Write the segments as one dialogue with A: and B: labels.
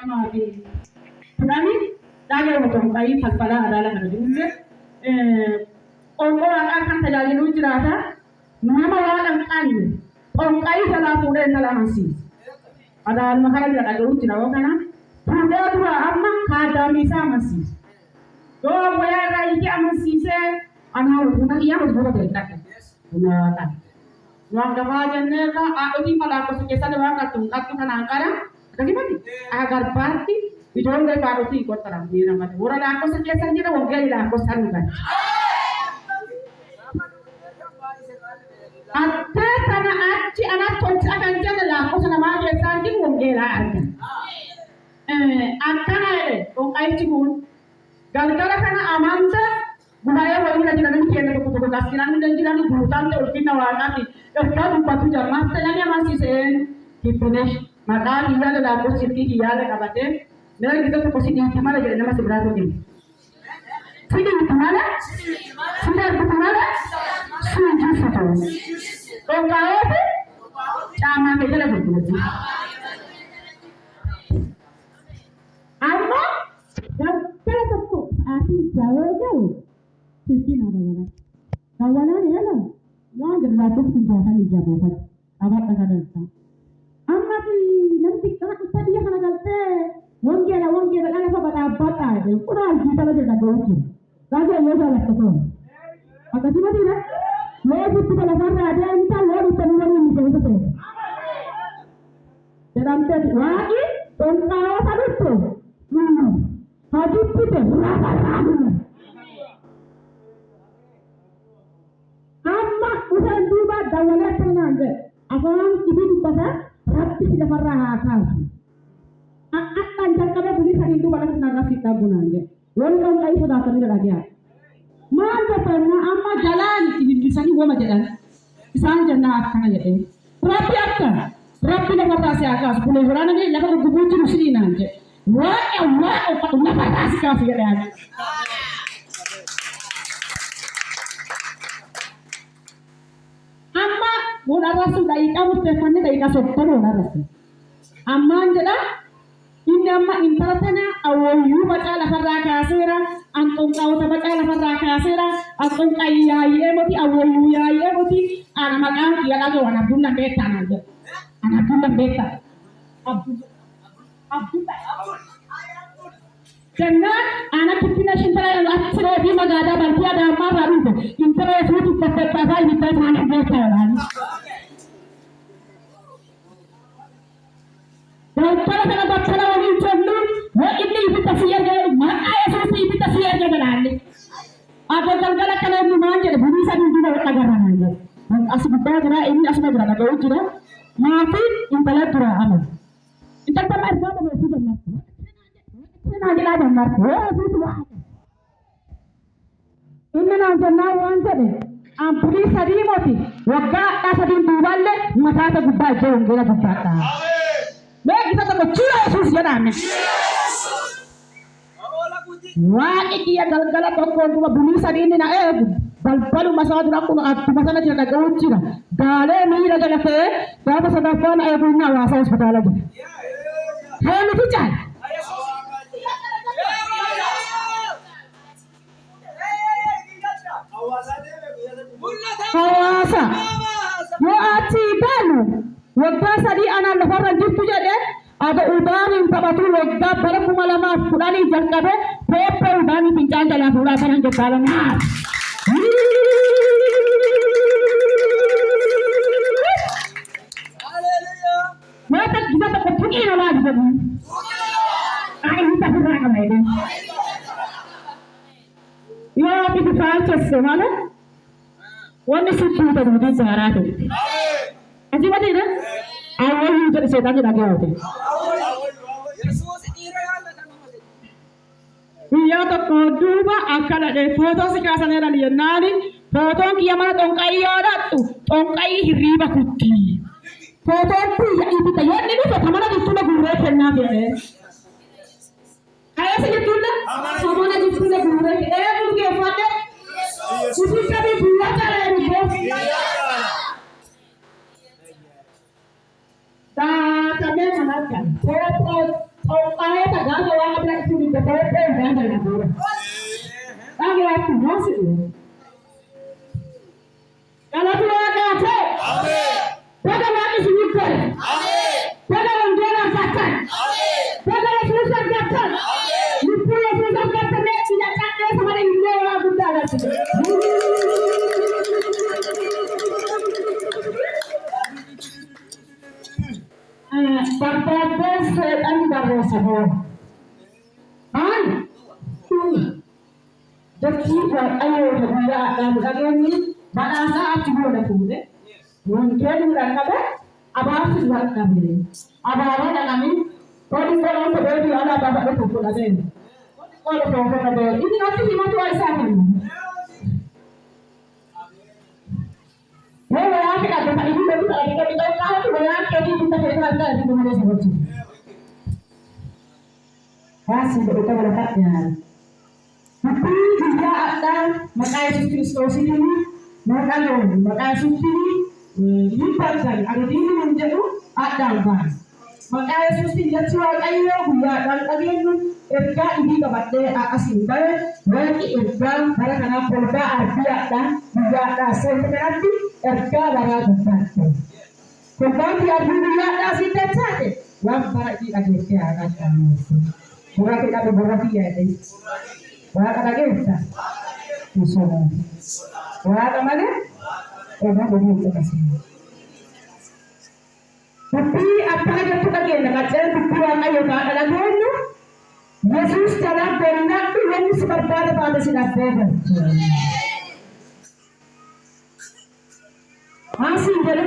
A: Kamaati. Kudhanii dhagaa motonqaayii falfalaa adaala kana jirudha. Qonqoo waaqaa kan tajaajilu jiraata. Nama waan qaanne qonqaayii salaa fuudhee sala amansiisa. Adaaluma kana jira dhaga'u jira yoo kana fuudhee dura amma kaadaamisaa amansiisa. Yoo wayaa irraa hiikee amansiisee anaa wajjin iyyaa wajjin boqotee hin dhaqe. Nyaata. Waan gabaa jennee irraa haadhotiin falaakosu keessatti waan qattu kanaan qara. Akkasumatti agar baatti ijoollee haadhotii qottaran jedhamate. Warra laakkoosa keessa jira waggaa laakkoosa dhugan. Attee kana achi anatti tolcha kan jedhe laakkoosa namaa keessaan jiru waggeeraa argan. Akkana jedhe qonqaayichi kun galgala kana amanta gubaayee waliin jiran keenya tokko tokko gaskiran dan jiran guutaan ta'e ulfinna waaqaati. Ergaa dubbatu jammaas ta'anii amansiiseen kibbinesh maqaa biyya laakkoo sirrii biyyaala qabatee mere gita tokko sidii mala jedhe nama sibiraatu jiru. Sidii mala sidii mala suujii fito. Qonqaayeeti caamaa keessa gurguratu. Amma gabbara tokko ati jawoo jawu sirrii na dabala. Dabalaan eegalu waan jiraachuuf finjaataan ijaabotan abaadha kanarra. Amma namti kana biyya kana galtee wangeela kana lafa badhaabbataa jedhe kunaan jiitala jedha ga'uutu. Raajaa yoo jaalatta ta'u. Akkasumatti yoo jibbita lafarraa adeemtaa yoo dhuftanii waliin miseensa ta'e. Jedhamtee waaqni qonqaayota dhufte hojiitti lafarraa dhufe. Amma dhufeen duuba dawalee kennaan jedhe afaan itti dubbata rabbi si lafarraa haa kaasu. Akkaan jalqabee bunii sadiin duuba lafa sanarraa si dhaabunaan jedhe. Wanni qonqaayii sodaatanii dhagayaa. Maal jedhana amma jalaan itti bimbisanii wama jedhan isaan jennaa akkana jedhee. Rabbi akka rabbi lafarraa si haa kaasu kulee waraananii lafa gurguruu jiru siniinaan jedhe. Waaqa lafarraa si kaasu jedhaan. Amma buna rasu da'iiqaa murteeffannee da'iiqaa soddoma buna rasu. Ammaan jedha inni amma intala tana awwayyuu macaa lafarraa kaaseera anqonqaawota macaa lafarraa kaaseera anqonqaayi yaayee moti awwayyuu yaayee moti ana maqaan kiyya dhaga'u ana abdulla beektaa naan jedhu. Ana abdulla beektaa. Abdulla. Kennaan ana kibbina shintala asiree fi magaalaa balfii adaamaa irraa dhufe intala yesuutu tattaafaa ibidda isaanii beektaa jedhaani. Daktara kana daktara waliin jennu yoo inni ibidda si erga maqaa yesuusi ibidda si erga jedhaani. Akka galgala kana inni maal jedhe bunii sadii duuba dhagarranaan jedhe. As guddaa jira inni asuma jira dhaga'uu jira. Maatiin intala dura amanu. Intala tama ergaa dabalatu jennatu. Senaa jedhaa jennatu. Inni naan jennaa waan jedhe ampulii sadii moti waggaa adhaa sadiin duubaallee mataata guddaa ijoo wangeela guddaadha. Kita tak cura Yesus jangan. Wah ini ya gal-gal toko cuma bulusan ini na bal-balu masalah aku masalah tidak ada cira. Gale mira gale ke, berapa sedapun punya wasa hospital aja. Hey lu tuh Hawasa. Wati balu. Waggaa sadii anaan lafarra jirtu jedhe ada udaaniin taphatu waggaa bara 2010 jalqabe peeppee udaanii fincaan jalaa fuudhaa kanan jettaalanaa. Mata kita tak pergi nama dia. Kita pernah kemana? Ya, kita Francis mana? Wanita suci itu di sana tu. Aji mana ni? Awal itu jadi setan tu lagi ada. Iya tu kedua akal ada foto sekarang ni ada nari foto kiamat tongkai ada tu tongkai riba kuti. Foto tu ya ibu tahu ni tu sama ada tu nak gurau kena dia. Ayah saya tu nak sama ada tu nak gurau. Mungkin apa? Susu kami buat cara ini. Dah kami manakan. Foto tongkai Ada orang ada yang sudah berpikir dan dari dulu. Lagi aku masih. Kalau tu ada apa? Amin. Pada mati sujud. Amin. Pada menjual zakat. Amin. Pada susah zakat. Amin. Ibu yang susah zakat tidak cakap sama dengan dia orang buta lagi. Pertama setan baru sebab. An. Jadi ayo kita akan ini pada saat juga ada kuda. Mungkin mereka abang sudah kami. Abang kami. Kalau seperti ada bapak itu pun ada. Kalau ada ini nanti lima tu aisyah kan. Saya kita dapat ibu baru kita tahu tu banyak jadi kita berada di mana saja. Masih kita mendapatnya. Tapi juga ada maka Yesus Kristus ini maka Yesus ini lipat lagi ada di menjadi ada bang. Maka Yesus tidak jual ayo buat dan kalian erga ini kepada asin berarti erga karena polda artinya dan juga sebenarnya erga darah besar. Kalau dia dunia asin tercatat, wah berarti ada siapa kamu. Berarti ada berarti ya deh. Berapa lagi kita? Musuh. Berapa lagi? Berapa lagi kasih? Tapi apa yang kita lagi nak cakap bukan ayo pada lagi ni. Yesus telah benar tu yang seberpada pada siapa pun. Masih jadi.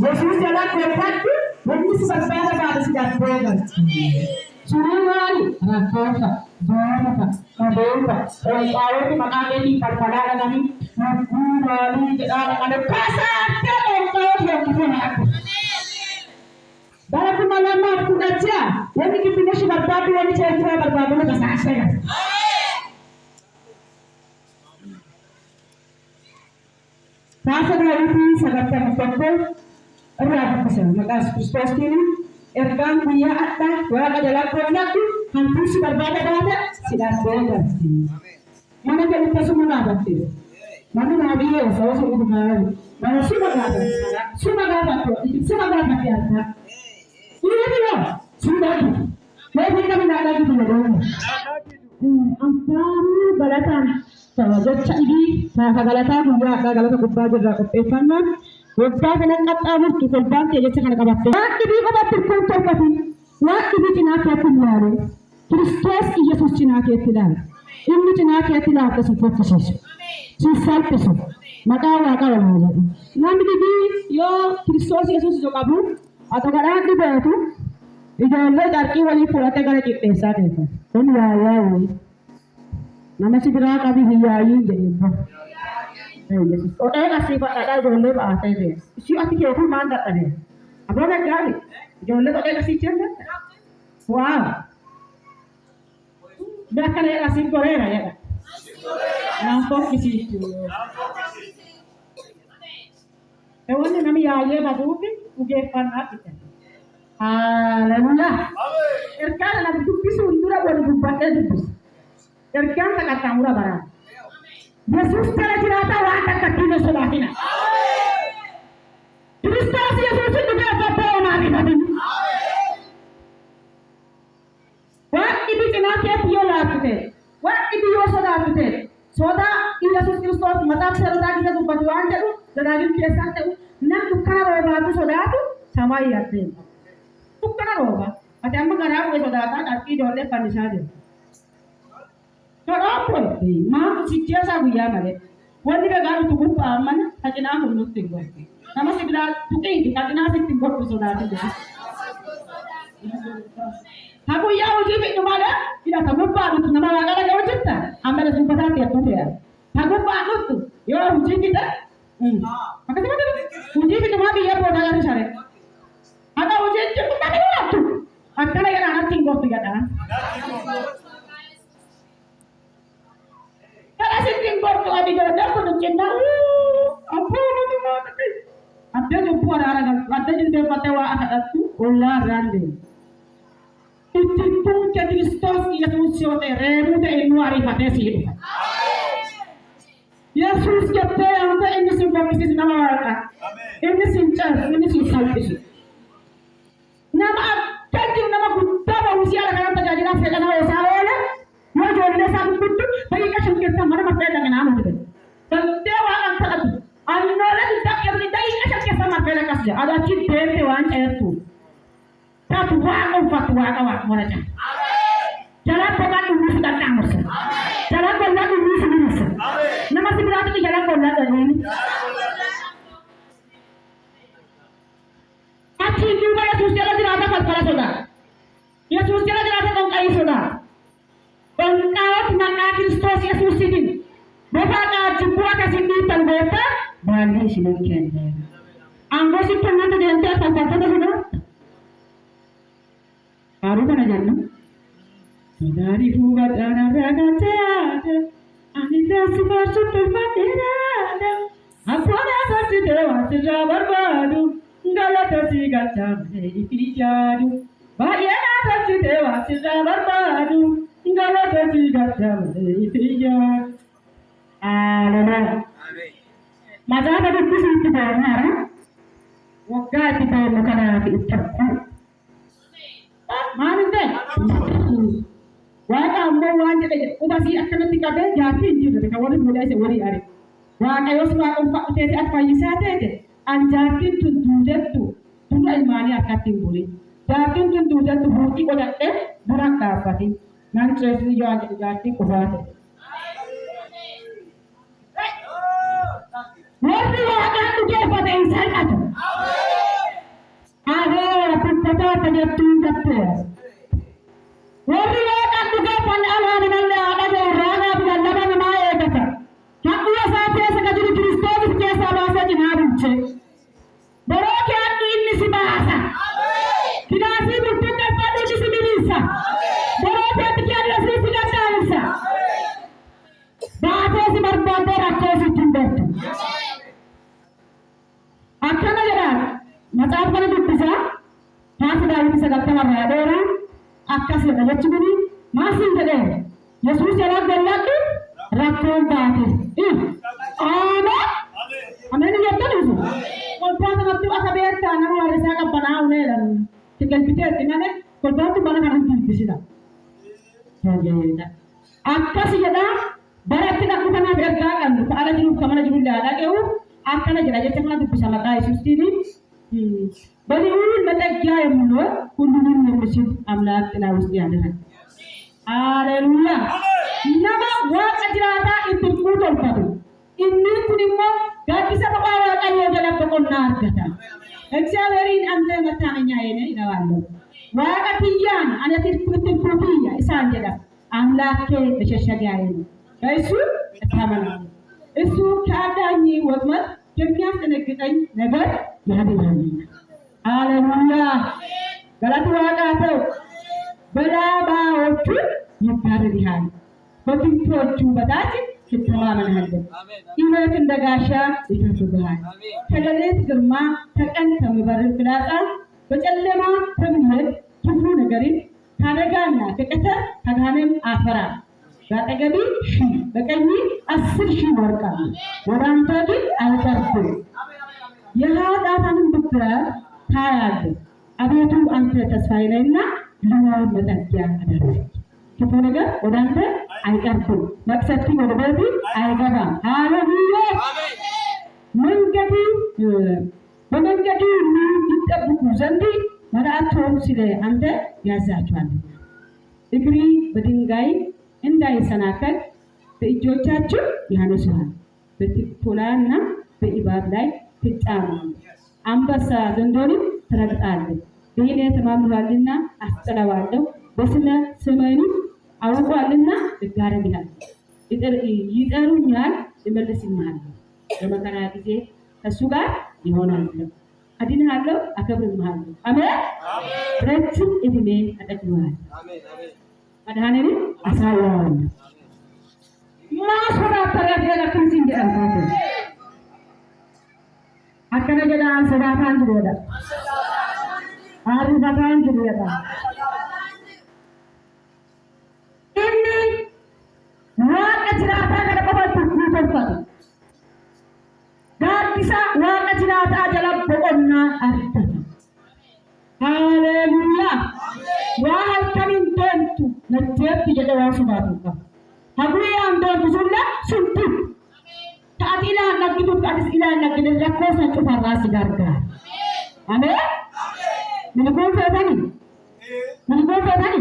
A: Yesus telah benar tu yang seberpada pada siapa pun. Suruhan, rakyat, bapa, bapa, orang ini makan ini pada kami, mungkin ada pasar terlalu yang kita. Dalam pengalaman aku baca, yang kita punya berbapa yang cerita berbapa itu besar. Pasal ini sangat penting. Orang apa sih? Maka Kristus ini ergang punya ada, wala adalah produk itu hampir berbeda-beda sudah beda. Mana kita semua berarti. Mana nabi ya, saya sudah dengar. Mana semua ada ya. Ini dia, sudah. Saya kita nak lagi dulu. Ampun balatan. Saya jadi saya balatan juga balatan kubah juga kepesan. Wajah kena kata mesti korban saja cakap kabar. Waktu dia kabar terkontrol tapi waktu dia cina kata melari. Kristus Yesus cina kata melari. Ini cina kata melari tu sebab Yesus. Susah tu. Maka awak lagi. Nabi di yo Kristus Yesus juga kabur atau kadang di bawah tu. Ijan le darki wali pulate kare kita sah kita. Ini ya. Nama si berak kami hiayi jadi. Yesus. Orang kasih pak ada jodoh bahasa itu. Si hati kita pun mana ada. Apa nak cari? Jodoh orang kasih cenda. Wow. Dah kan yang kasih Korea ya. Nampak kisi itu. Hewan ni nami ayah baru ni ujian apa kita. Haleluya. Erkan nak tupi sundura boleh buat itu. Erkan tak kata murah barang. Yesus telah cerita watak ketiga sebagainya. Kristus Yesus itu apa mari tadi. Waktu itu cenaka dia lakukan. Waktu itu dia sudah lakukan. Sudah Yesus Kristus mata serta kita tu bantuan tu dan lagi kesan tu. Nak tukar orang tu sudah tu sama ia tu. Tukar orang. Macam apa kerana orang sudah tak arti joleh panisah dia. Kalau apa sih, mah sihir sahaja mana? Wali begal tu gua mana? Hanya nak hulus tinggal. Nama si begal tu kini kita nak si tinggal tu sudah tu. Aku ya uji itu mana? Tidak tahu apa tu nama agak agak macam tu. Ambil jumpa sahaja tu dia. Aku apa tu? Ya uji kita. Maka tu mana? Uji kita mana dia pun agak cari. Ada uji itu kita tidak tu. Akan ada anak tinggal tu ada. Kalau sitting borto adi gada kono cenda apa nanti mati ada jumpa orang ada jadi dia patewa ada tu ular rande Ititun ke Kristus Yesus yote remu te inuari patesi hidup. Yesus kete ante ini sebuah bisnis nama warga. Ini sincar, ini sinsalisi. Nama kecil nama kutaba usia akan terjadi nasi karena usahanya. Mau jualnya satu kutu, bagi kasih kita mana masih dengan nama itu. Dan dewa akan terjadi. Anola tidak yang tidak kasih kita masih dengan kasih. Ada cinta dewan itu. Tapi waktu waktu mereka. Jalan pelan dulu sudah tamus. Jalan pelan dulu sudah. Nama si berarti jalan pelan ini. Aci juga Yesus jalan tidak ada pada saudara. Yesus jalan tidak ada kau kai saudara. Engkau mengenal Kristus Yesus ini. Bapak jumpa kasih di tanggota bagi silukan. Anggo si pernah terjadi tanpa saudara. Baru mana jangan? Dari buat anak ada, anida sifat super ada. Aku ada dewa sejak berbadu, enggak tersi gacam dari jadu. Bayar ada dewa sejak berbadu, enggak tersi gacam dari jadu. Amin. Masa ada di sini benar? Waktu kita makan itu. Mante, waka ambo wanje de ubasi akana tikabe jati jiru de kawani mulai se wari are waka yosma ko fa tete atfa yisate anjati tundudetu tunda imani akati buri jati tundudetu buti ko datte buraka pati nan tresi yo jati ko wate Morti waka tu ke pate insai kato Ade apitata tajatu datte Wari waka tuga pan ala dengan ada raga dengan nama nama ya kata. Kamu ya sahaja sekali Kristus biasa bahasa jenarunce. Berarti aku ini si bahasa. Tidak sih bertukar pada di sini bisa. Berarti aku kian asli tidak bisa. Bahasa si berbeda rakyat si timber. Akan ada macam apa yang bisa? Bahasa dari bisa dapat apa orang? Akas le dapat curi masih ada. Yesus jalan berlaku rakon batu. Amin. Amin ni jatuh ni. Kalau pernah nanti akan berita nama orang saya akan panau ni dan tinggal pikir di mana. Kalau pernah tu mana kan di sini. Jadi, akas jalan barat tidak kita nak berlakan. Ada jenis kamera jenis ada. Akan aja aja cuma tu bisa makan Yesus ini. Bali ulul matagya yamulo kullun min masjid amlak ila wasdiana. Haleluya. Nama wa ajrata itu kudol padu. Inni kunimo gak bisa bawa kayo dalam pokona kata. Exaverin ante matanya ini inawalo. Wa katiyan ana tirpuya isan jada. Amlak ke beshashagya ini. Yesu tamana. Yesu kadani wazmat jemnya kenegitay nagar yadi. Haleluya. Galatu wakato. Berapa waktu yukari dihan. Begitu coba tadi kita mana ada. Ibu kendagasha itu sudah. Terlihat germa tekan kami baru kelihatan. Berjalan terlihat tujuh negari. Tanagana kekata tanganem afara. Ratagabi shi. Bekani asir shi warga. Orang tadi alkarku. Ya datang putra. Tayar, ada tu antara tasawir lainnya, luar matanya ada. Kita negara orang tu, ayat tu. Maksud kita berarti ayat apa? Haleluya. Mengkati kita buku zanti, mana atau sila anda biasa tuan. Ikri bedinggai, endai sanakan, bejo cacu, yanusuhan. Betik pulan na, beibadai, pitang. Ambasa zondoni teragale. Bine tamam walina astalawado. Besna semani awu walina begara bihan. Yidaru nyal dimelesin mahal. Dama kana dige kasuga dihonan. Adin halo akabru mahal. Amin. Recin ibne ada dua. Amin. Padahal ini asalan. Mas pada terang kunci di angkatan. Akan ada dalam sedatan juga ada. Hari sedatan juga ada. Teetti jedhe waan sodaatu qaba. Haguulee aandoon tusulla suntu. Taati ilaan naggitu tatis ilaan naggine lakkoosan cufarraa si gargaara. Ameen. Mini gonfatani. Mini gonfatani.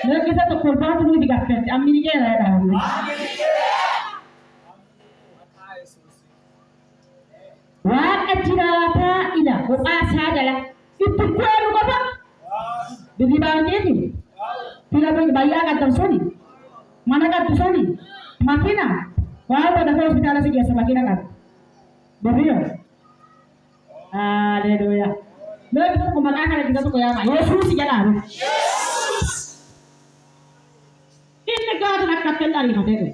A: Leeggisa tokko baatu nuti gaffatti ammini keera jedhamu. Waaqa jiraataa ila kophaa isaa jala itti kureenu qofa. Bifi baay'eeti. Fila bayyaa qaddamsoni. Mana qaddusoni. Makina. Waan pada hospitaala si keessa makina qaddu. Bobiyyo. Haleluuyaa. Leeggisa tokko maqaa kana gisa tokko yaama. Yesuus jedhaamu. Inni gaatu akkatti hin ariifatee ture.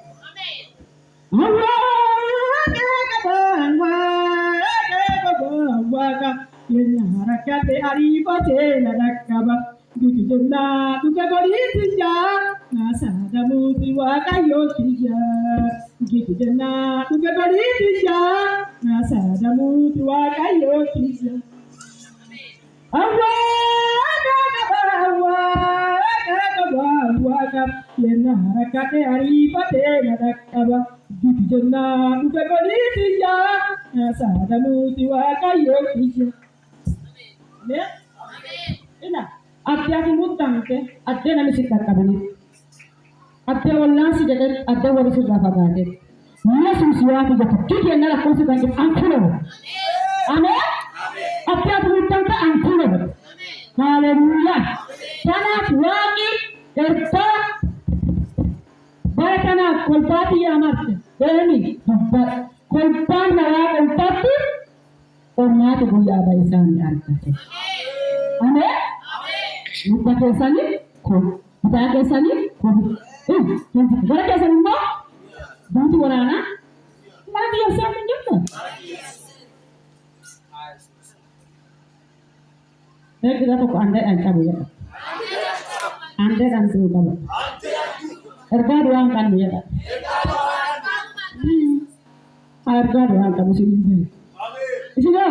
A: Waaqa yenna harakate ariifatee na dhaqqaba. Duki jennaa dhuga godhiitiyyaa naasaadha muuti waaqayyoo kiyyaa. Duki jennaa dhuga godhiitiyyaa naasaadha muuti waaqayyoo kiyyaa. Waaqa yenna harakate ariifatee na dhaqqaba. Duki jennaa dhuga godhiitiyyaa naasaadha muuti waaqayyoo kiyyaa. Ina. Adde ati muddamte adde namni si qaqqabani. Adde wallaan si jedhe adde warri si irraa fagaate. Yesuus waati jette kikeenna lakkoofsi kan jedhu anfuroo. Ameen. Adde ati muddamte anfuroo. Haleluuyaa. Kanaaf waaqni ergaa bara kanaaf kolfaatii yaamarte. Beeni kolfaan naraa kolfaatti qormaati guyyaa baay'ee isaanii argate. Ameen. Muka kesani, muka kesani, gara kesani mbak, bantu warana, mana dia sama juga. Kita tuh anda dan kamu ya, anda dan kamu. Harga doang kan ya, harga doang kamu sini. Sini.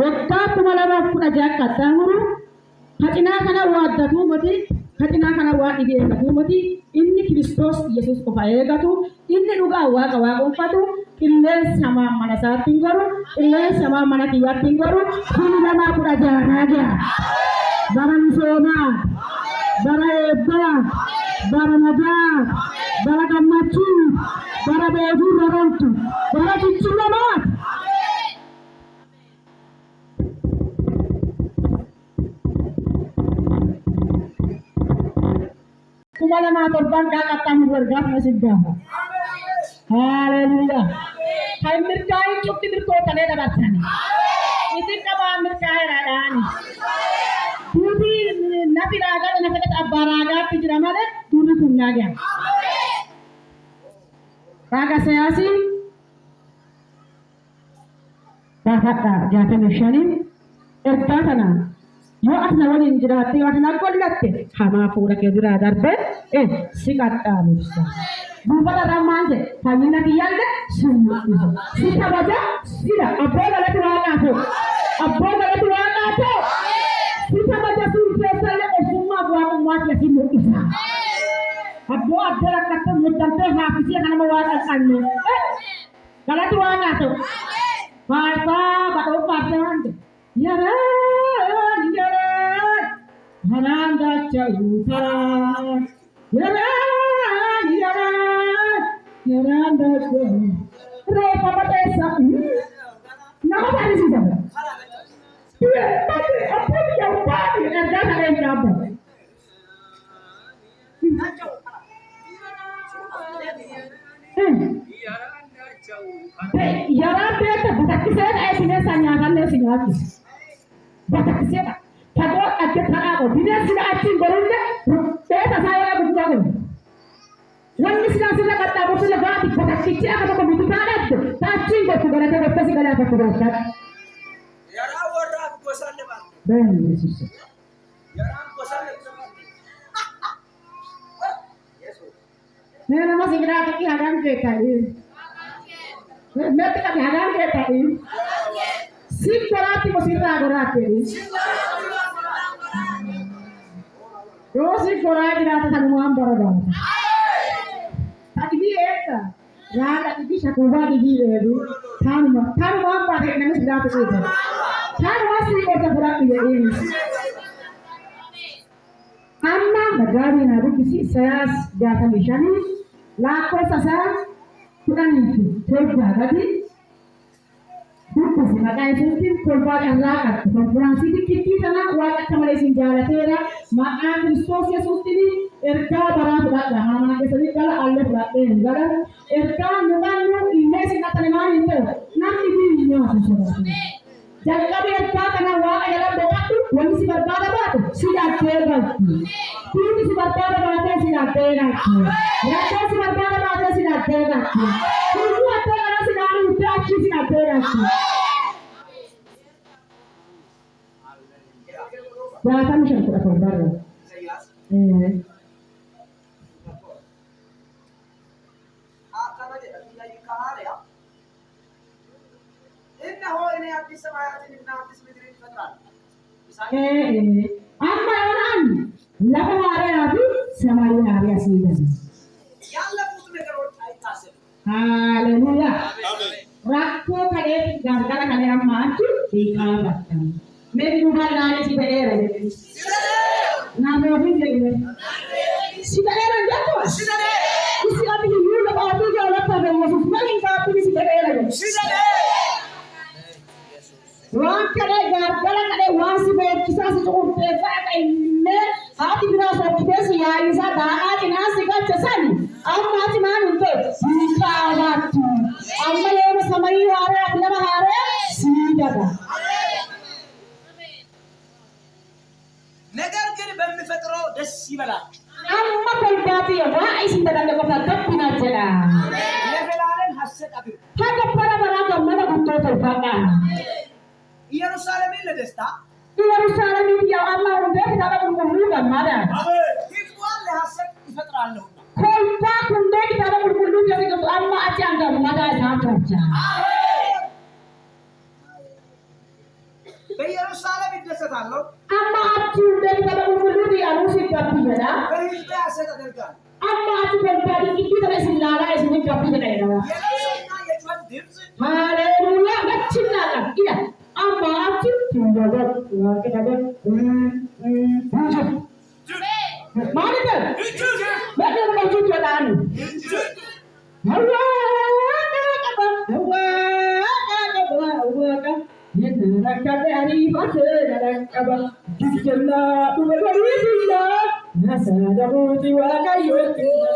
A: Waktu kumalaman pun aja kata muru, hatinya kana wadah tu mati, hatinya kana wadah dia tu mati. Ini Kristus Yesus kepaya tu, ini juga awak tu, ini sama mana saat tinggaru, ini sama mana tiga tinggaru, ini nama pun aja naga. Barang sona, barang eba, barang naga, barang kamacu, barang beju barang tu, barang cincin nama. Kumala mga korban kakatang warga masih dah. Haleluya. Hai mirkai cukti berkota ne dapat sana. Isi kaba mirkai radani. Tuti nabi raga dan nabi kata abaraga pijrama ne turi sunna gya. Raga sayasi. Rahata jata mishani. Ertatana. Yo asna wali injirati asna kollatte hama pura ke dura darbe sikatta musa bubala ramanje hamina kiyande sunu sita baja sira abola la tuwana to sita baja sunu sale esuma bwa mwati sinu isa abo adara katta mutante hafisi kana mawala kanne kala tuwana to bata bako patante yara Hananda chauta, yaranda chau. Rapa patesa, nama tadi sih sama. Iya, tapi apa dia pati? Ada ada yang apa? Yaranda itu bukan kisah sini sanyakan sini. Bukan kisah. Kalau ada apa, bila sudah acing gorengnya, saya tak saya aku goreng. Wangi sudah kata aku sudah ganti, kata kicik aku mau bikin padat, acing aku goreng aku pasti kalian aku goreng. Ya rawat aku bosan lepas. Ben Yesus. Ya rawat bosan lepas. Yesus. Nela masih kira kita hadam kita ini. Nanti kami hadam kita ini. Sip berarti masih ragu ini. Rosi koraa jiraata sanumaan barbaada. Tati biyyeessa raadha dhibisha kubbaa dhibiyyeedu tanumaan baatee namni sidaatu keessa. Tanumaan sii qoota fudhadhu jedhee. Amma magaalii na dubbisi Isaayyaas 65 lakkoofsa isaa 17 gadi dubbisi maqaa Yesuusiin kolfaa carraa qabdu. Konfiraansii xiqqittii sana waaqa akka malee isin jaalateera. Maqaa Kiristoos Yesuusiin ergaa baraa fudhadha. Hamaa keessatti gala allee fudhadhee hin gala. Ergaa nuqannu illee isin akka namaan hin ta'u namni biyyi nyaatu sodaatu. Jalqabii ergaa kana waaqa jala boqodhu wanni si barbaada baatu si dhaabdee galti. Tuuti si barbaada baatee si dhaabdee galti. Rakkoo si barbaada baatee si dhaabdee galti. Tuuti attee kana si dhaabdee uffee achi si dhaabdee galti. Jaatamni shan kudha torbarra. Amma orang lafa haaraa fi samarii haaraa siidan. Haleluya. Rakkoo kadhee gargara kadhee amma achi beekaa bakkan. Meebi dhugaa ilaalee si ta'eera jedhanii. Naannoo ofii jedhee. Si ta'eera jedhama. Si ati hiyyuu lafa ofii jaallattaa fayyasuuf malee hin kaa'atiin si ta'eera jedhama. Waan kadhee gargara kadhee waan si beeksisaa si cuqurteessaa qayyinee haati biraa sokkitee si yaa'isaa daadhaa cinaa si galchasani amma ati maal hin ta'e si qaabaattu amma yeroo samarii haaraa ati nama haaraa si daga.
B: ነገር ግን በሚፈጥረው ደስ ይበላችሁ።
A: Amma kolbaati waa isin dadhabde qofa gabbina jedha.
B: ለዘላለም ሐሴት አድርጉ።
A: Haga bara baraa gammada guddoo tolfadha.
B: ኢየሩሳሌምን ለደስታ
A: Yerusaalemiin yaa amma hundee kitaaba qulqulluu gammada.
B: ሕዝቧን ለሐሴት ይፈጥራለሁና
A: Kolbaa hundee kitaaba qulqulluu keessatti amma achi hanga gammada isaa tolcha.
B: በኢየሩሳሌም ይደሰታለሁ።
A: Amma achi hundee kitaaba qulqulluu yaaduu si gabbi jedha.
B: በሕዝቤ ሐሴት አደርጋለሁ።
A: Amma achi kolbaadii itti tana isin laalaa isin gabbi jedha.
B: የለቅሶና የጩኸት ድምፅ
A: Haleluyaa gachinaa qabdida. Amma achi tindaga waaqidhaga maali ta'e? Bakka hojii jedhaani. Rakkate ariifatee dadhaqqaba. Jijjannaa dhume bariisilla. Nasaada mootii waaqayyootilla.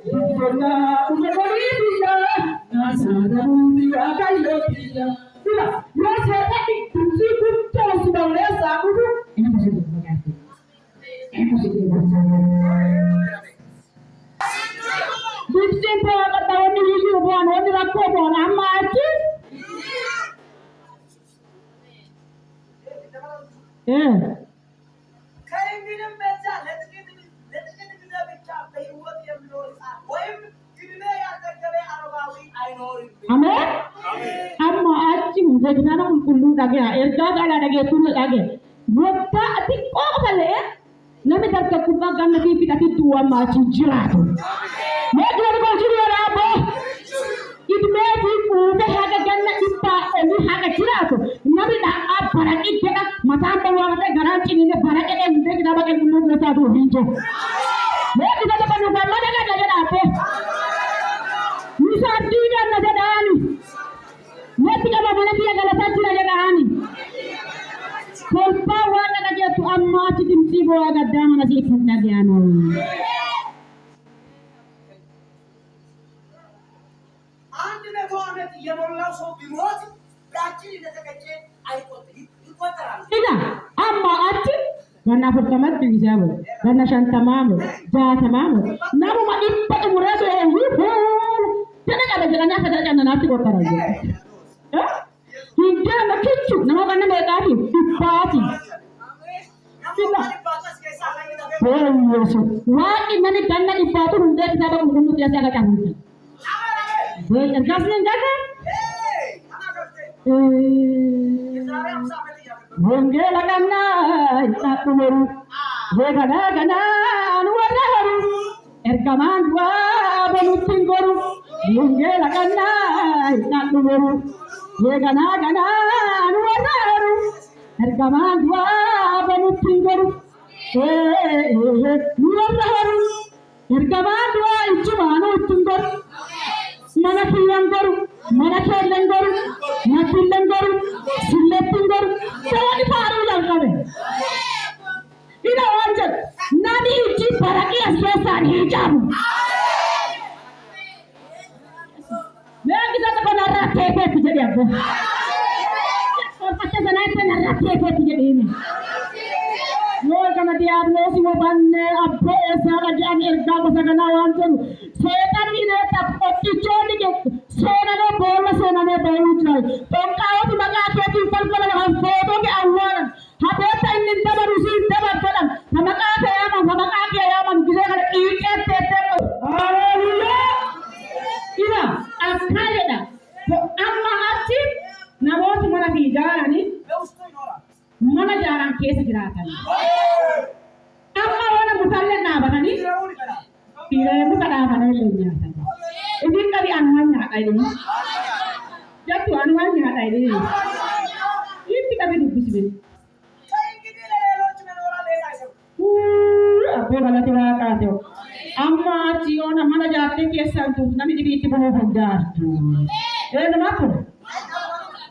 A: Jijjannaa dhume bariisilla. Nasaada mootii waaqayyootilla. Sila yoo seeqatti tumsii guddoo si balleessaa dhufu inni positii fakkaate. Inni positii fakkaate. Biftiin booda qaxxaawwanni hiyyuu bu'an wanni rakkoo bu'an amma achi.
B: ከእንግዲህም በዛ ለጥቂት ጊዜ ብቻ በሕይወት የሚኖር ሕፃን ወይም ዕድሜ ያልጠገበ አረጋዊ አይኖርም።
A: Amen. Amma achi hundee kitaaba qulqulluu dhagaya. Ergaa qaalaa dhageessuun dhagaya. Waggaa xiqqoo malee namni dargaggeeffaa ganna fi fixatitti amma achi jiraatu. Meeshaan kun jiru raaboo. Idmee fi kuufee haga ganna dhibbaa olii haga jiraatu. Namni dhaqaa baraqii jedha mataan bawwaa matee garaan ciniinee baraqee hundee kitaaba qulqulluu keessaa tuuf hin jiru. Meeshaan kun kan nuuf amma dhagaa jedhaate. Musa diidan na jedhaani. Meeshaan qaba mana biyya galataa jira jedhaani. Kolfaa waan dhageessu amma achi dimsii bu'aa gaddaa mana siif hin dhaga'amu.
B: አንድ መቶ ዓመት የሞላው ሰው ቢሞት ያችን እንደተቀጨ ይቆጠራል።
A: Ida amma achi ganna 40 isaa bulu, ganna 50 bulu, 60 bulu. Namuma dhibba xumuree ta'e tana qaba jedhanii akka jalqabnanaatti qottara jechuudha. Hiddaa makkichu nama ganna meeqaati? Dhibbaati. Yesu waan inni ganna dhibbaatu hundee kitaaba qulqulluu keessaa akka qabuuti. Ergaasni hin galle? Wangeela kannaa hin dhaabbatu. Gana anu warra ergaman dua benutin goru munge lagana nanu goru gana anu warra ergaman dua benutin goru warra ergaman dua itu manu tunggur mana kiyang goru mana kelen goru nakilen goru siletin goru jadi paru yang kami ina wanjat nani uji baraki asbesar hijam kita tak pernah rakyat jadi apa pasal sana itu rakyat jadi ini Lord kama dia lo si mobanne abbe saga jan erga ko saga na wanjat setan ini tak poti chodi ke sona no bola sona ne bayu chai tongkao tu maga ke tu pal pal han foto ke awal habe ta inin ta barusi ta badan hamaka ke yaman kise kada iket tete haleluya ina akaleda ko amma atti namot mana bi jarani mana jaran kese jiratan amma wana mutalle na bagani tire mutara bana lenya ini kali anwanya kaide jatu anwanya kaide ini kami dubisbe apa bala tura kaateo amma ciona mana jaate kesantu nami dibiti bono bandartu nama ko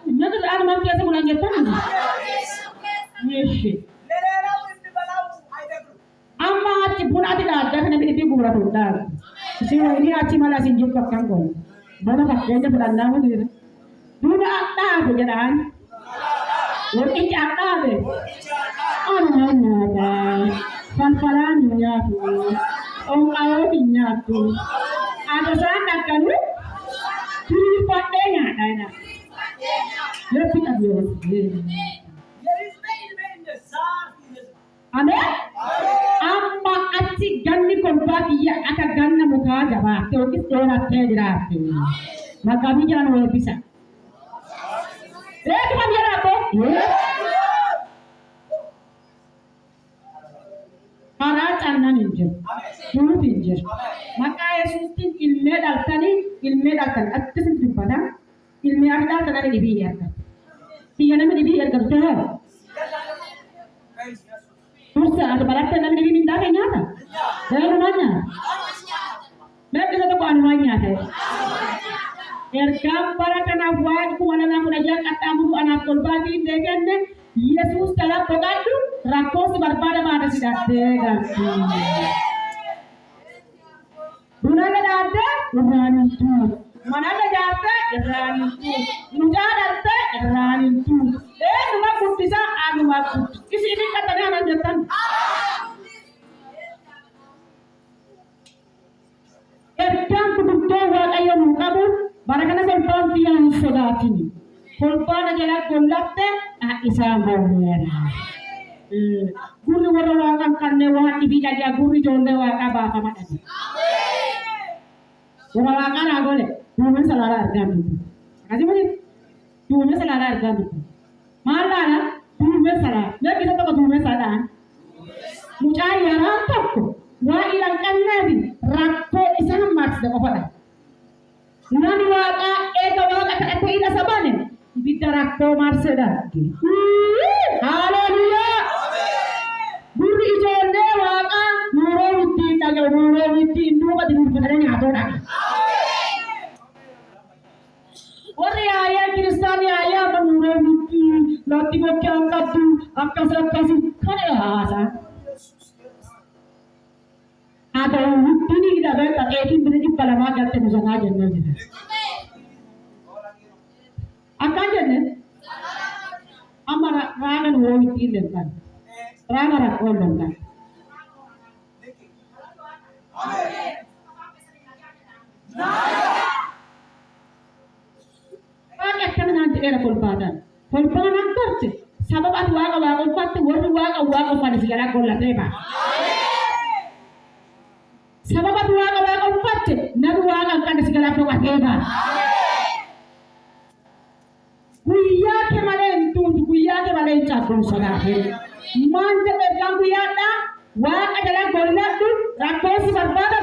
A: nadu ana man kesa mulanya tan yeshi amma ci bunati da daga nami dibi bura tundar sino ini aci mala sinjuk kakangko bono kakenya bulanna mo dire duna ta ko jadan woki jata be ana nada Pampalan nyatu, orang nyatu. Ada sana kan? Tiri patenya ada. Lebih tak boleh. Ada? Amma aci ganni kontak iya aka ganna muka jawab. Teokis orang terjerat. Maka bicara boleh bisa. Cuma biar apa? Para canda ninjir, dulu ninjir. Maka Yesus ilmu daltani, atas itu pada ilmu ada daltani dibiarkan. Tiada nama dibiarkan tuh. Terus ada barat nama diminta kenyata. Jangan nanya. Mereka kita tuh anuannya teh. Erkam para kana buat kumana namun aja katamu anak kolbati degende Yesus telah pegadu rakos berbada pada sidate ganti. Bunana date rani tu. Mana date rani tu. Nuja date rani tu. Numa kutisa anu aku. Kisi ini katanya anak jatan. Erkam kuduto wa ayo mukamu. Barakana kolpaan tiang sodatini. Kolpaan adalah kolatte isam bolera. Guru warawakan karne wahat ibi jadi guru jonde waka bapa mata. Warawakan agole. Tumen salara argam. Kasih mana? Tumen salara argam. Malah na tumen salara. Dia kita tahu tumen salara. Mucai yaran takku. Wa ilang kanadi. Rakko isam mars deko pada. Nani waka eka waka tak ida sabane bitarakto marseda haleluya buri jonde waka nuro witti tagal nuro witti nduga dinur padanya atora ore aya kristani aya nuro witti lati bokya angkatu akasu kane asa ada witti ni dapat tak ekin beri palama gatte musanga janna akan janne amara raga no witti lenkan raga rakol lenkan pakai kan nanti era kolpadan korte sababat waga patte wordu waga pada segala kolla tema sababat waga patte nadu waga kan segala kolla tema kuya ke malen cakung sadahe mante bergambu yada Abboosi barbaada